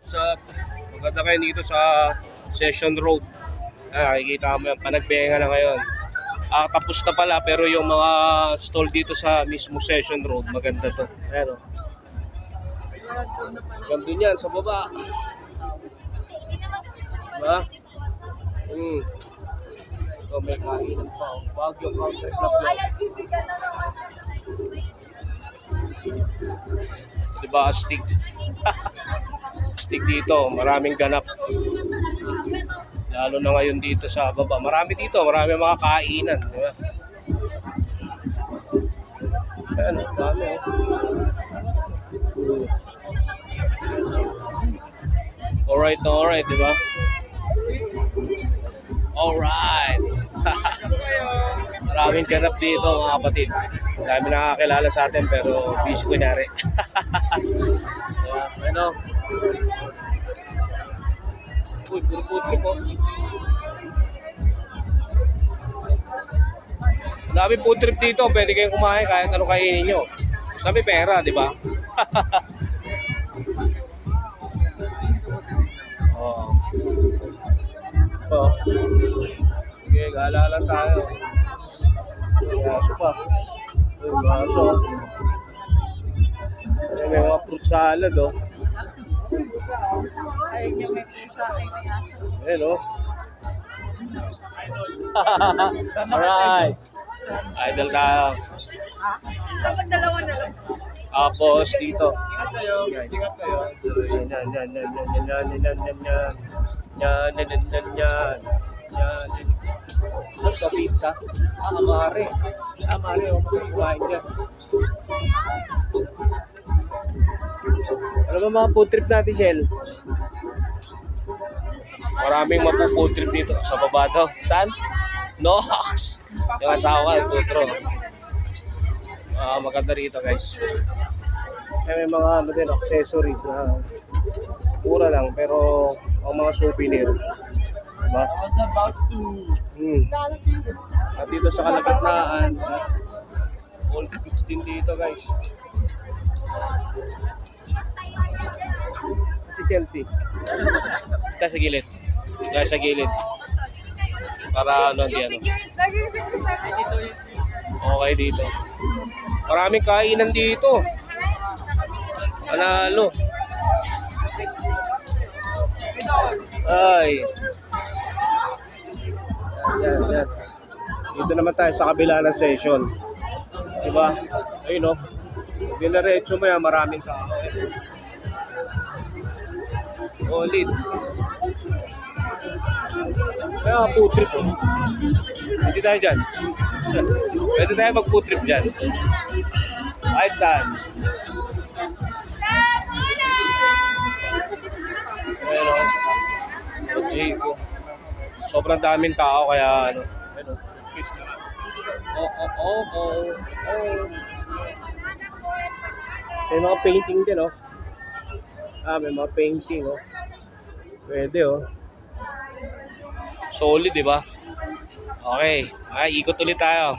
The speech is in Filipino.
Sa maganda kayo dito sa Session Road. Nakikita mo yan, panagbenga na ngayon. Tapos na pala pero yung mga stall dito sa mismo Session Road, maganda to. Ayan o. Ganda yan sa baba. Diba? So may kainan pa. Baguio Country Club yan. Diba astig? Astig dito, maraming ganap. Lalo na ngayon dito sa baba. Marami dito, marami mga kainan. Diba? Ayan, dami oh. Alright, diba? Alright. Maraming ganap dito mga kapatid. Dami nakakilala sa atin pero busy kunyari. Ano? Uy, puro-puro po. Dami food trip dito. Pwede kayong kumain kahit anong kainin nyo. Sabi pera, di ba? Oh. Okay, gala lang tayo. Aso pa. Aso. May mga fruit salad oh. Ayun yung may pusa ay may aso. Hello. Alright. Idol tayo. Dapat dalawa na lang. Tapos dito. Ingat kayo. Ano sa pizza? Amare. Amare o makikuhain dyan. Ano ba mga food trip natin, Shell? Maraming mapu-food trip dito sa baba daw. Saan? Nox. Yung asawa, tutro. Maganda rito guys. May mga ano din, accessories na mura lang pero ang mga souvenir. Diba? I was about to... At dito sa kalagitnaan, all goods din dito guys. Si Chelsea. Kaya sa gilid. Kaya sa gilid. Para ano di ano. Okay dito. Maraming kainan dito. Panalo. Ay. Yan. Dito naman tayo sa kabila ng session. Diba? Ayun o. Dinaretso mo yan, maraming tao. Solid. Kaya food trip o. Pwede tayo dyan. Pwede tayo mag food trip dyan. Kahit saan. Ayun o. Chico. Sobrang daming tao kaya ano. Ayun o. May mga painting din oh. May mga painting oh. Pwede oh. Solid, di ba? Okay, ikot ulit tayo.